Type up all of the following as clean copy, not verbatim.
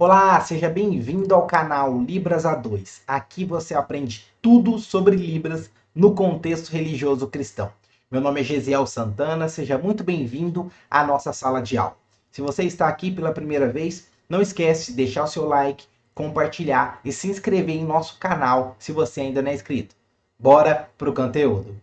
Olá, seja bem-vindo ao canal Libras A2. Aqui você aprende tudo sobre Libras no contexto religioso cristão. Meu nome é Gesiel Santana, seja muito bem-vindo à nossa sala de aula. Se você está aqui pela primeira vez, não esquece de deixar o seu like, compartilhar e se inscrever em nosso canal se você ainda não é inscrito. Bora pro conteúdo!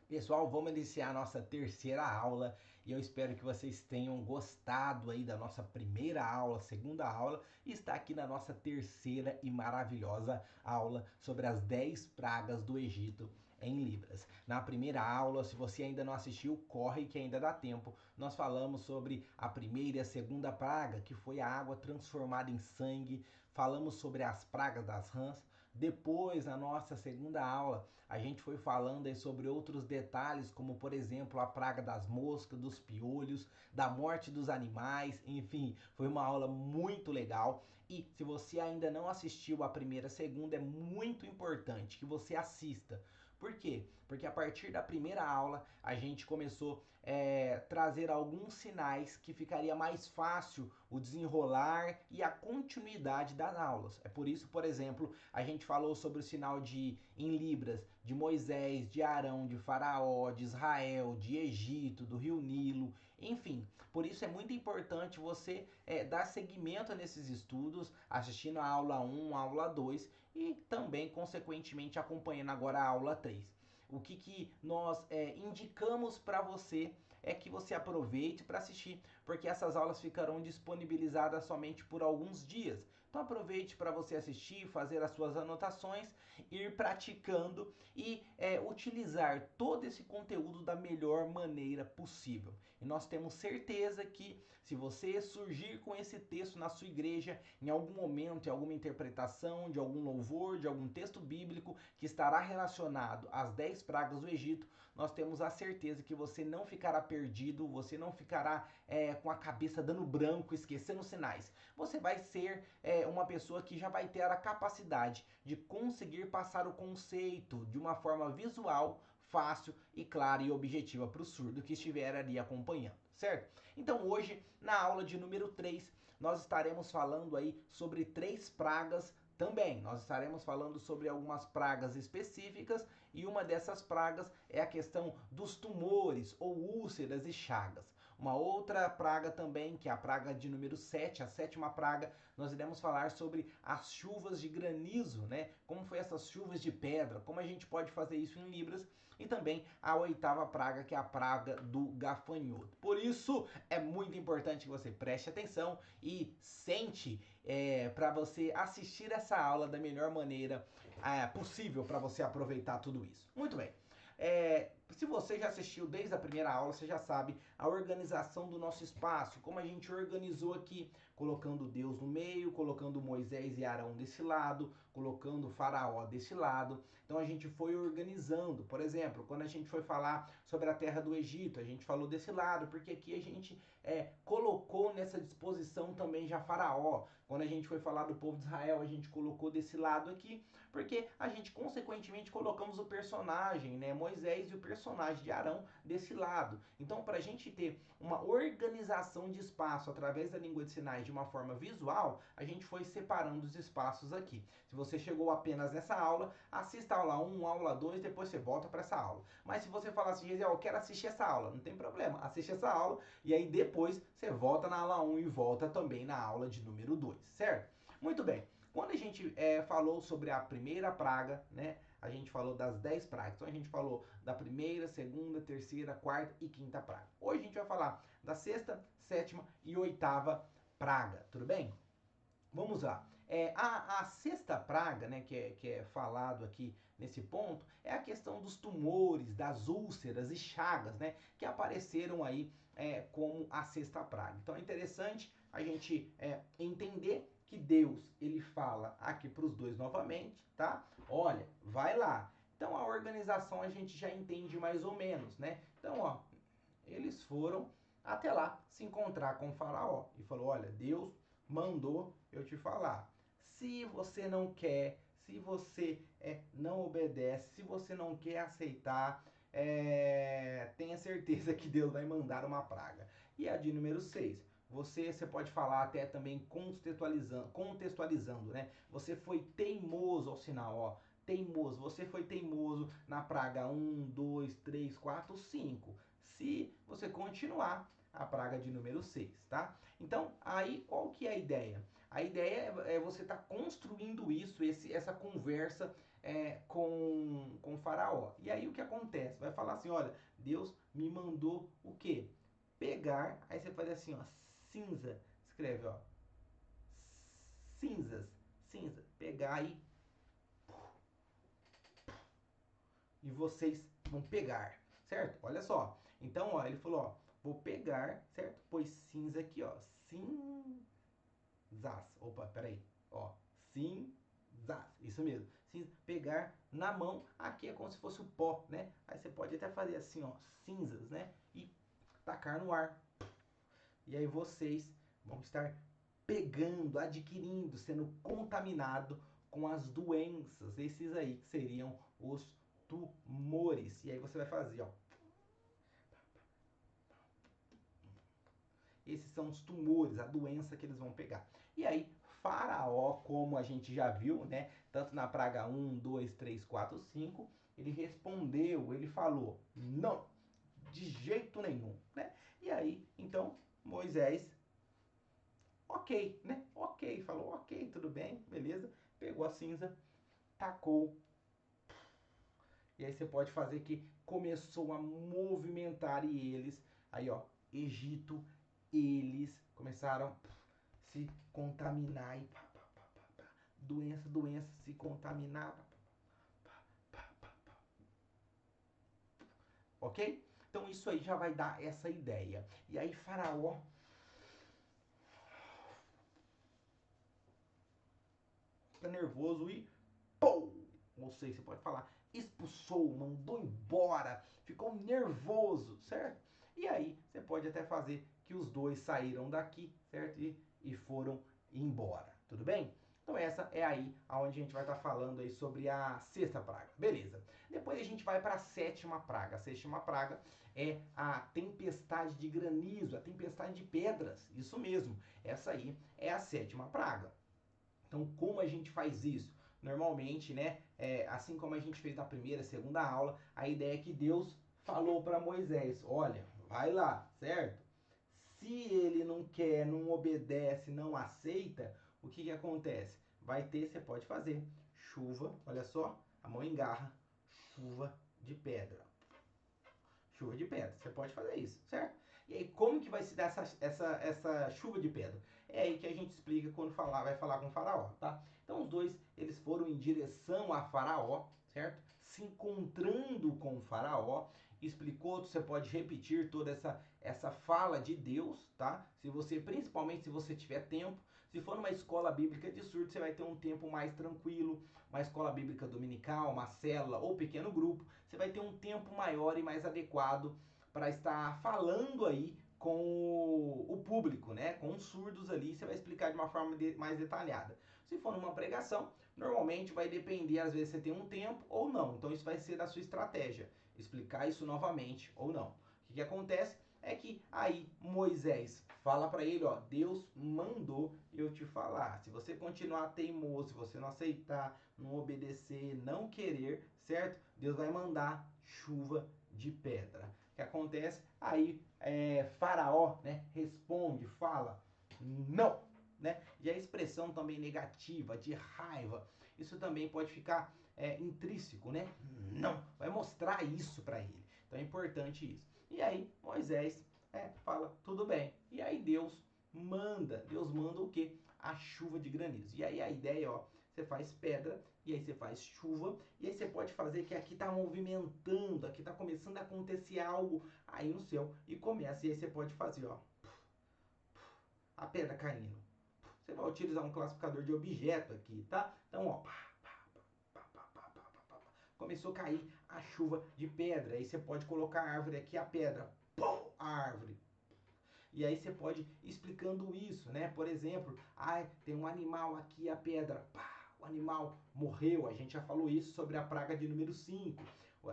Pessoal, vamos iniciar a nossa terceira aula e eu espero que vocês tenham gostado aí da nossa primeira aula, segunda aula, e está aqui na nossa terceira e maravilhosa aula sobre as 10 pragas do Egito em Libras. Na primeira aula, se você ainda não assistiu, corre que ainda dá tempo. Nós falamos sobre a primeira e a segunda praga, que foi a água transformada em sangue. Falamos sobre as pragas das rãs. Depois, na nossa segunda aula, a gente foi falando aí sobre outros detalhes, como por exemplo a praga das moscas, dos piolhos, da morte dos animais, enfim, foi uma aula muito legal. E se você ainda não assistiu a primeira e a segunda, é muito importante que você assista. Por quê? Porque a partir da primeira aula a gente começou trazer alguns sinais que ficaria mais fácil o desenrolar e a continuidade das aulas. É por isso, por exemplo, a gente falou sobre o sinal de em Libras de Moisés, de Arão, de Faraó, de Israel, de Egito, do Rio Nilo, enfim. Por isso é muito importante você dar seguimento nesses estudos, assistindo a aula 1, a aula 2 e também, consequentemente, acompanhando agora a aula 3. O que nós indicamos para você é que você aproveite para assistir, porque essas aulas ficarão disponibilizadas somente por alguns dias. Então aproveite para você assistir, fazer as suas anotações, ir praticando e utilizar todo esse conteúdo da melhor maneira possível. E nós temos certeza que se você surgir com esse texto na sua igreja, em algum momento, em alguma interpretação de algum louvor, de algum texto bíblico que estará relacionado às 10 pragas do Egito, nós temos a certeza que você não ficará perdido, você não ficará com a cabeça dando branco, esquecendo os sinais. Você vai ser uma pessoa que já vai ter a capacidade de conseguir passar o conceito de uma forma visual, fácil e clara e objetiva para o surdo que estiver ali acompanhando, certo? Então hoje, na aula de número 3, nós estaremos falando aí sobre 3 pragas também. Nós estaremos falando sobre algumas pragas específicas e uma dessas pragas é a questão dos tumores ou úlceras e chagas. Uma outra praga também, que é a praga de número 7, a sétima praga, nós iremos falar sobre as chuvas de granizo, né? Como foi essas chuvas de pedra, como a gente pode fazer isso em Libras. E também a oitava praga, que é a praga do gafanhoto. Por isso, é muito importante que você preste atenção e sente para você assistir essa aula da melhor maneira possível para você aproveitar tudo isso. Muito bem. Se você já assistiu desde a primeira aula, você já sabe a organização do nosso espaço, como a gente organizou aqui, colocando Deus no meio, colocando Moisés e Arão desse lado, colocando Faraó desse lado. Então a gente foi organizando. Por exemplo, quando a gente foi falar sobre a terra do Egito, a gente falou desse lado, porque aqui a gente colocou nessa disposição também já Faraó. Quando a gente foi falar do povo de Israel, a gente colocou desse lado aqui, porque a gente consequentemente colocamos o personagem, né, Moisés e o personagem de Arão desse lado. Então, para a gente ter uma organização de espaço através da língua de sinais de uma forma visual, a gente foi separando os espaços aqui. Se você chegou apenas nessa aula, assista a aula 1, aula 2, depois você volta para essa aula. Mas se você falar assim, Gesiel, eu quero assistir essa aula, não tem problema, assiste essa aula e aí depois você volta na aula 1 e volta também na aula de número 2, certo? Muito bem. Quando a gente falou sobre a primeira praga, né? A gente falou das 10 pragas. Então a gente falou da primeira, segunda, terceira, quarta e quinta praga. Hoje a gente vai falar da sexta, sétima e oitava praga, tudo bem? Vamos lá. A sexta praga, né, que é falado aqui nesse ponto, é a questão dos tumores, das úlceras e chagas, né, que apareceram aí como a sexta praga. Então é interessante a gente entender que Deus ele fala aqui para os dois novamente, tá? Olha, vai lá. Então a organização a gente já entende mais ou menos, né? Então, ó, eles foram até lá se encontrar com o faraó e falou: olha, Deus mandou eu te falar. Se você não quer, se você não obedece, se você não quer aceitar, tenha certeza que Deus vai mandar uma praga. E a de número 6. Você pode falar até também contextualizando, né? Você foi teimoso ao sinal, ó. Teimoso, você foi teimoso na praga 1, 2, 3, 4, 5. Se você continuar, a praga de número 6, tá? Então, aí qual que é a ideia? A ideia é você estar construindo isso, essa conversa com o faraó. E aí o que acontece? Vai falar assim, olha, Deus me mandou o quê? Pegar, aí você faz assim, ó, cinza, escreve, ó, cinzas, cinza, pegar e vocês vão pegar, certo? Olha só. Então, ó, ele falou, ó, vou pegar, certo? Pôs cinza aqui, ó, cinzas. Opa, peraí, ó, cinzas, isso mesmo. Cinza, pegar na mão, aqui é como se fosse o pó, né? Aí você pode até fazer assim, ó, cinzas, né? E tacar no ar. E aí vocês vão estar pegando, adquirindo, sendo contaminado com as doenças, esses aí que seriam os tumores. E aí você vai fazer, ó. Esses são os tumores, a doença que eles vão pegar. E aí, Faraó, como a gente já viu, né? Tanto na praga 1, 2, 3, 4, 5, ele respondeu, ele falou, não, de jeito nenhum, né? E aí, então, Moisés, ok, né? Ok, falou, ok, tudo bem, beleza. Pegou a cinza, tacou. E aí você pode fazer que começou a movimentar e eles, aí ó, Egito, eles começaram a se contaminar e doença, doença, se contaminar. Ok? Então isso aí já vai dar essa ideia. E aí Faraó fica nervoso e pum! Ou seja, você pode falar, expulsou, mandou embora, ficou nervoso, certo? E aí você pode até fazer que os dois saíram daqui, certo? E foram embora, tudo bem? Então essa é aí aonde a gente vai estar falando aí sobre a sexta praga, beleza? Depois a gente vai para a sétima praga. A sétima praga é a tempestade de granizo, a tempestade de pedras, isso mesmo. Essa aí é a sétima praga. Então, como a gente faz isso? Normalmente, né, assim como a gente fez na primeira, segunda aula, a ideia é que Deus falou para Moisés, olha, vai lá, certo? Se ele não quer, não obedece, não aceita, o que acontece? Vai ter, você pode fazer, chuva, olha só, a mão engarra, chuva de pedra. Chuva de pedra, você pode fazer isso, certo? E aí, como que vai se dar essa chuva de pedra? É aí que a gente explica quando vai falar com o faraó, tá? Então, os dois, eles foram em direção a faraó, certo? Se encontrando com o faraó, explicou, você pode repetir toda essa fala de Deus, tá? Se você, principalmente se você tiver tempo, se for numa escola bíblica de surdo, você vai ter um tempo mais tranquilo, uma escola bíblica dominical, uma célula ou pequeno grupo, você vai ter um tempo maior e mais adequado para estar falando aí com o público, né? Com os surdos ali, você vai explicar de uma forma mais detalhada. Se for numa pregação, normalmente vai depender, às vezes você tem um tempo ou não. Então isso vai ser da sua estratégia, explicar isso novamente ou não. O que acontece é que aí Moisés fala para ele, ó, Deus mandou eu te falar. Se você continuar teimoso, se você não aceitar, não obedecer, não querer, certo? Deus vai mandar chuva de pedra. O que acontece? Aí Faraó, né, responde, fala, não, né? E a expressão também negativa, de raiva, isso também pode ficar intrínseco, né? Não, vai mostrar isso para ele. Então é importante isso. E aí Moisés fala, tudo bem. E aí Deus manda o quê? A chuva de granizo. E aí a ideia, ó, você faz pedra, e aí você faz chuva, e aí você pode fazer que aqui está movimentando, aqui está começando a acontecer algo aí no céu, e começa, e aí você pode fazer, ó, a pedra caindo. Você vai utilizar um classificador de objeto aqui, tá? Então, ó, começou a cair a chuva de pedra, aí você pode colocar a árvore aqui, a pedra, pum, a árvore. E aí você pode ir explicando isso, né? Por exemplo, tem um animal aqui, a pedra, pá, o animal morreu. A gente já falou isso sobre a praga de número 5.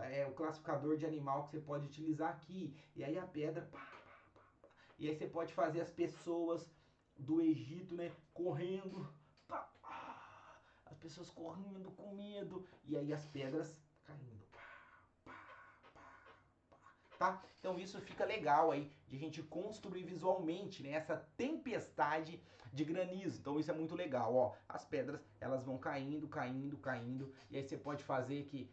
É o classificador de animal que você pode utilizar aqui. E aí a pedra, pá, pá, pá, pá. E aí você pode fazer as pessoas do Egito, né, correndo, pá, pá, as pessoas correndo com medo, e aí as pedras caindo, pá, pá, pá, tá? Então isso fica legal aí de a gente construir visualmente, né, essa tempestade de granizo. Então isso é muito legal, ó. As pedras elas vão caindo, caindo, caindo, e aí você pode fazer que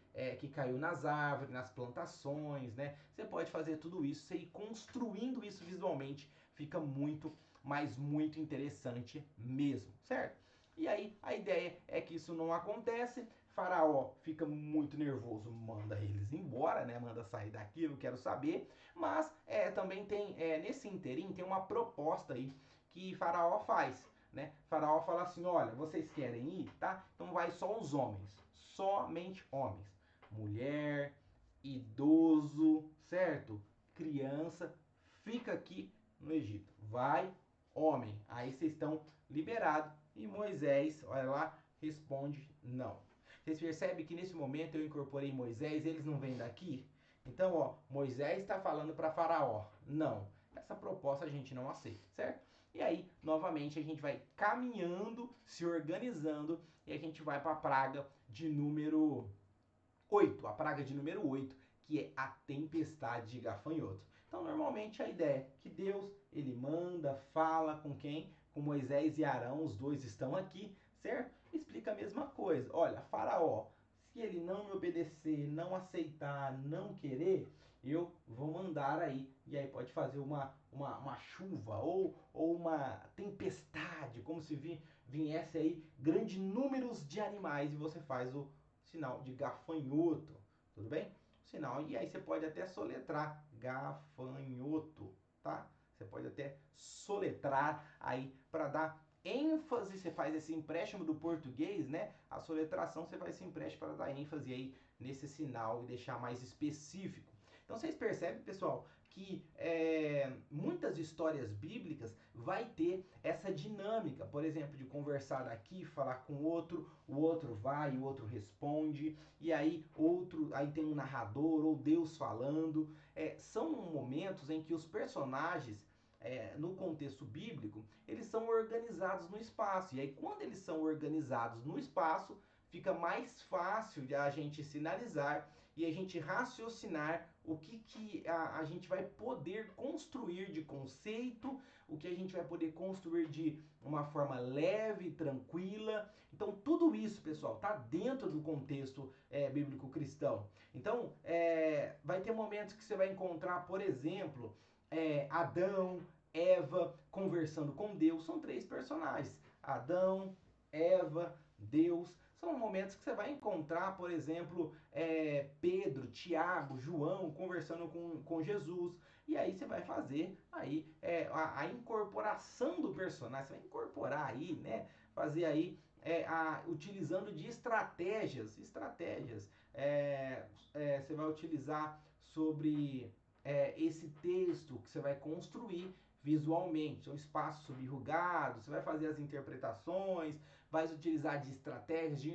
caiu nas árvores, nas plantações, né? Você pode fazer tudo isso, você ir construindo isso visualmente, fica muito, mas muito interessante mesmo, certo? E aí a ideia é que isso não acontece. Faraó fica muito nervoso, manda eles embora, né? Manda sair daqui, não quero saber. Mas também tem, nesse interim, tem uma proposta aí que Faraó faz, né? Faraó fala assim, olha, vocês querem ir, tá? Então vai só os homens, somente homens. Mulher, idoso, certo? Criança, fica aqui no Egito. Vai, homem. Aí vocês estão liberados. E Moisés, olha lá, responde não. Vocês percebem que nesse momento eu incorporei Moisés, eles não vêm daqui? Então, ó, Moisés está falando para Faraó, não, essa proposta a gente não aceita, certo? E aí, novamente, a gente vai caminhando, se organizando, e a gente vai para a praga de número 8, a praga de número 8, que é a tempestade de gafanhoto. Então, normalmente a ideia é que Deus, ele manda, fala com quem? Com Moisés e Arão, os dois estão aqui, certo? Explica a mesma coisa. Olha, Faraó, se ele não me obedecer, não aceitar, não querer, eu vou mandar aí. E aí pode fazer uma chuva ou uma tempestade, como se viesse aí grandes números de animais e você faz o sinal de gafanhoto, tudo bem? Sinal, e aí você pode até soletrar gafanhoto, tá? Você pode até soletrar aí para dar ênfase, você faz esse empréstimo do português, né? A soletração você faz esse empréstimo para dar ênfase aí nesse sinal e deixar mais específico. Então vocês percebem, pessoal, que muitas histórias bíblicas vai ter essa dinâmica, por exemplo, de conversar aqui, falar com o outro vai, o outro responde, e aí aí tem um narrador ou Deus falando. São momentos em que os personagens no contexto bíblico, eles são organizados no espaço. E aí, quando eles são organizados no espaço, fica mais fácil de a gente sinalizar e a gente raciocinar o que a gente vai poder construir de conceito, o que a gente vai poder construir de uma forma leve, tranquila. Então, tudo isso, pessoal, está dentro do contexto bíblico cristão. Então, vai ter momentos que você vai encontrar, por exemplo, Adão, Eva conversando com Deus. São três personagens: Adão, Eva, Deus. São momentos que você vai encontrar, por exemplo, Pedro, Tiago, João conversando com Jesus. E aí você vai fazer aí a incorporação do personagem. Você vai incorporar aí, né? Fazer aí utilizando de estratégias. Você vai utilizar sobre esse texto que você vai construir visualmente, são espaços subrrugados, você vai fazer as interpretações, vai utilizar de estratégias de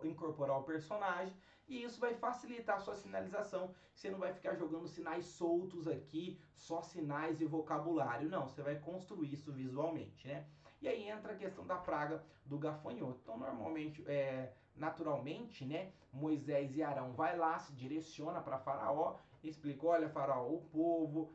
incorporar o personagem, e isso vai facilitar a sua sinalização. Você não vai ficar jogando sinais soltos aqui, só sinais e vocabulário, não, você vai construir isso visualmente, né? E aí entra a questão da praga do gafanhoto. Então, normalmente, naturalmente, né, Moisés e Arão vai lá, se direciona para Faraó, explica, olha, Faraó, o povo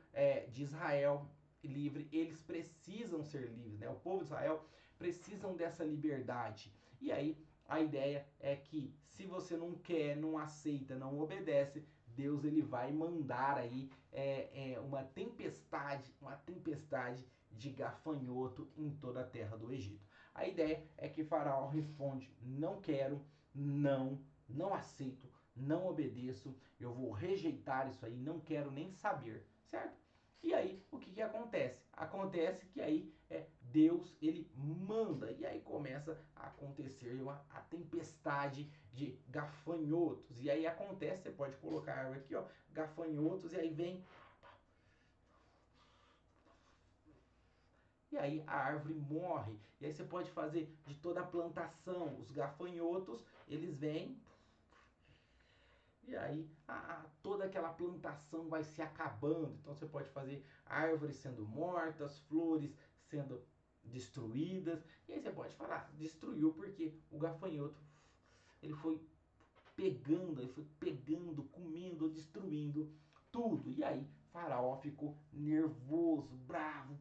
de Israel livre, eles precisam ser livres, né? O povo de Israel precisam dessa liberdade. E aí a ideia é que se você não quer, não aceita, não obedece, Deus ele vai mandar aí uma tempestade de gafanhoto em toda a terra do Egito. A ideia é que Faraó responde: não quero, não aceito, não obedeço, eu vou rejeitar isso aí, não quero nem saber, certo? E aí, o que acontece? Acontece que aí Deus, ele manda, e aí começa a acontecer a tempestade de gafanhotos. E aí acontece, você pode colocar aqui, ó, gafanhotos, e aí vem. E aí a árvore morre. E aí você pode fazer de toda a plantação. Os gafanhotos, eles vêm E aí toda aquela plantação vai se acabando. Então você pode fazer árvores sendo mortas, flores sendo destruídas. E aí você pode falar, destruiu porque o gafanhoto ele foi pegando, comendo, destruindo tudo. E aí Faraó ficou nervoso, bravo.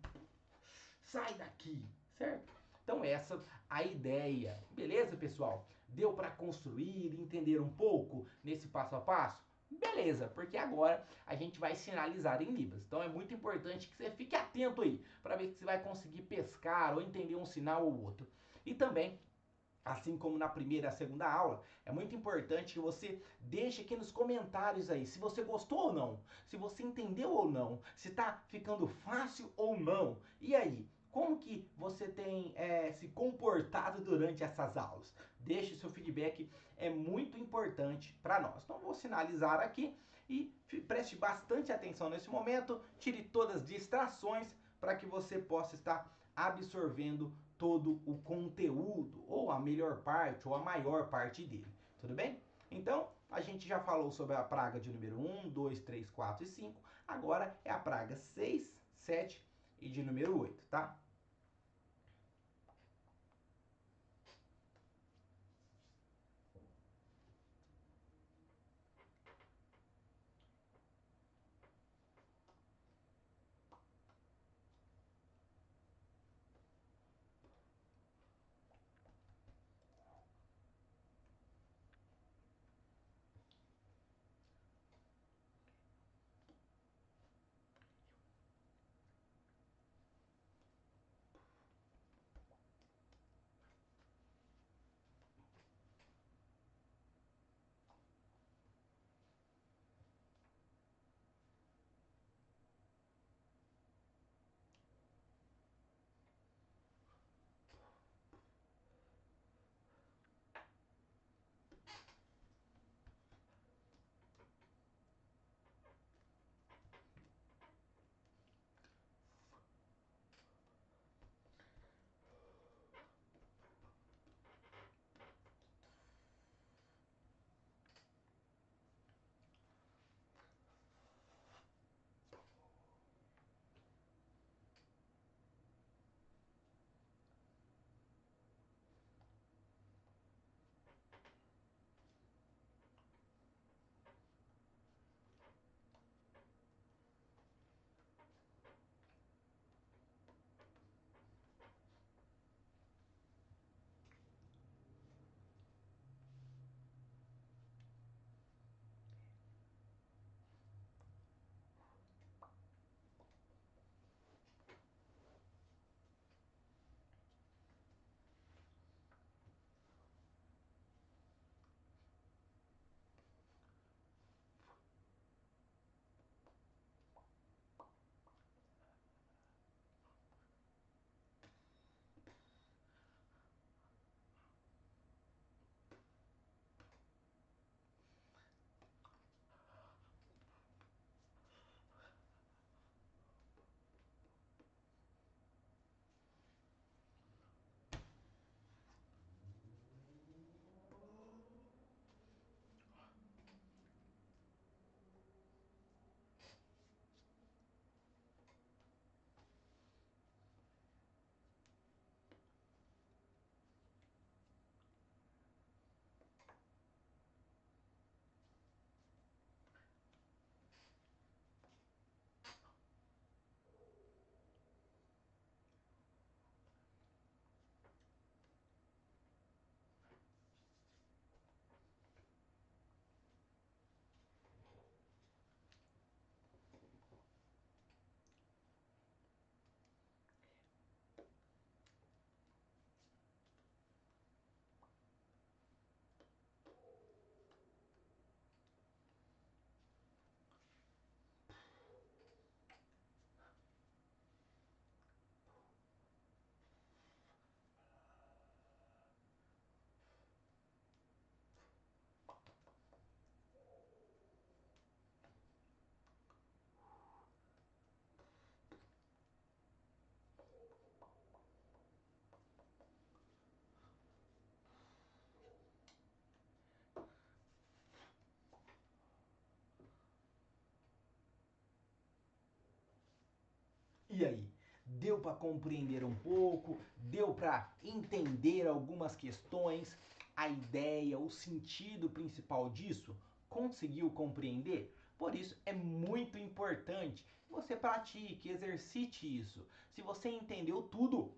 Sai daqui, certo? Então essa a ideia. Beleza, pessoal? Deu para construir, entender um pouco nesse passo a passo? Beleza, porque agora a gente vai sinalizar em libras. Então é muito importante que você fique atento aí para ver se você vai conseguir pescar ou entender um sinal ou outro. E também, assim como na primeira e segunda aula, é muito importante que você deixe aqui nos comentários aí se você gostou ou não, se você entendeu ou não, se tá ficando fácil ou não. E aí, como que você tem se comportado durante essas aulas? Deixe seu feedback, é muito importante para nós. Então vou sinalizar aqui e preste bastante atenção nesse momento, tire todas as distrações para que você possa estar absorvendo todo o conteúdo, ou a melhor parte, ou a maior parte dele. Tudo bem? Então, a gente já falou sobre a praga de número 1, 2, 3, 4 e 5. Agora é a praga 6, 7 e de número 8, tá? E aí? Deu para compreender um pouco? Deu para entender algumas questões? A ideia, o sentido principal disso? Conseguiu compreender? Por isso é muito importante que você pratique, exercite isso. Se você entendeu tudo,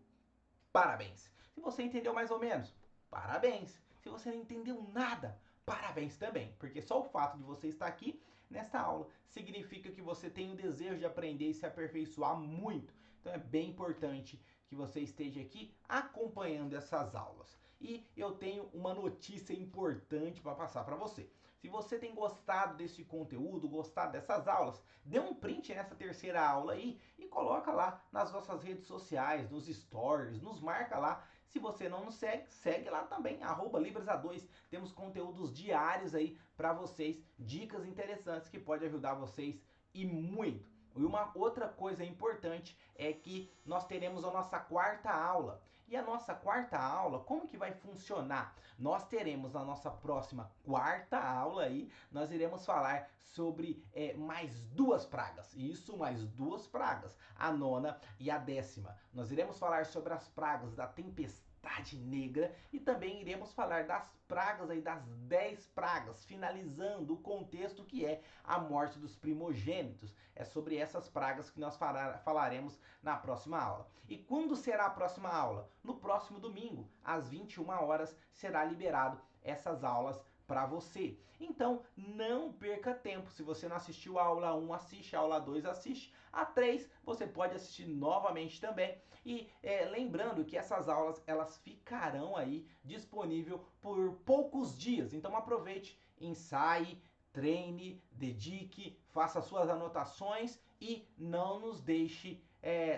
parabéns. Se você entendeu mais ou menos, parabéns. Se você não entendeu nada, parabéns também, porque só o fato de você estar aqui nesta aula significa que você tem o desejo de aprender e se aperfeiçoar muito. Então é bem importante que você esteja aqui acompanhando essas aulas. E eu tenho uma notícia importante para passar para você. Se você tem gostado desse conteúdo, gostado dessas aulas, dê um print nessa terceira aula aí e coloca lá nas nossas redes sociais, nos stories, nos marca lá. Se você não nos segue, segue lá também, @librasa2. Temos conteúdos diários aí para vocês, dicas interessantes que pode ajudar vocês e muito. E uma outra coisa importante é que nós teremos a nossa quarta aula. E a nossa quarta aula, como que vai funcionar? Nós teremos na nossa próxima quarta aula aí, nós iremos falar sobre mais duas pragas. Isso, mais duas pragas. A nona e a 10ª. Nós iremos falar sobre as pragas da tempestade negra e também iremos falar das pragas aí, das 10 pragas, finalizando o contexto que é a morte dos primogênitos. É sobre essas pragas que nós falaremos na próxima aula. E quando será a próxima aula? No próximo domingo, às 21 horas, será liberado essas aulas para você. Então, não perca tempo. Se você não assistiu a aula 1, assiste. A aula 2, assiste. A 3, você pode assistir novamente também. E lembrando que essas aulas, elas ficarão aí disponível por poucos dias. Então, aproveite, ensaie, treine, dedique, faça suas anotações e não nos deixe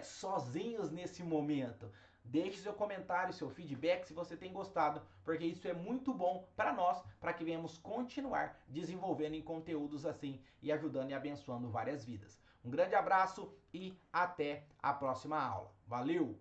sozinhos nesse momento. Deixe seu comentário, seu feedback se você tem gostado, porque isso é muito bom para nós, para que venhamos continuar desenvolvendo em conteúdos assim e ajudando e abençoando várias vidas. Um grande abraço e até a próxima aula. Valeu!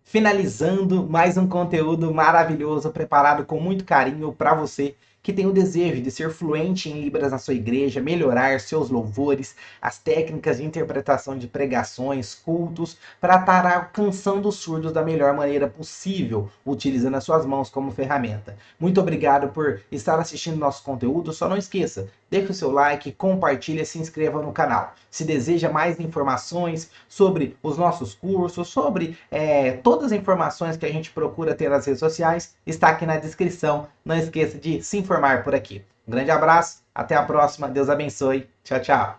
Finalizando mais um conteúdo maravilhoso preparado com muito carinho para você que tem o desejo de ser fluente em Libras na sua igreja, melhorar seus louvores, as técnicas de interpretação de pregações, cultos, para estar alcançando os surdos da melhor maneira possível, utilizando as suas mãos como ferramenta. Muito obrigado por estar assistindo nosso conteúdo. Só não esqueça, deixe o seu like, compartilhe e se inscreva no canal. Se deseja mais informações sobre os nossos cursos, sobre todas as informações que a gente procura ter nas redes sociais, está aqui na descrição. Não esqueça de se informar por aqui. Um grande abraço, até a próxima, Deus abençoe, tchau, tchau.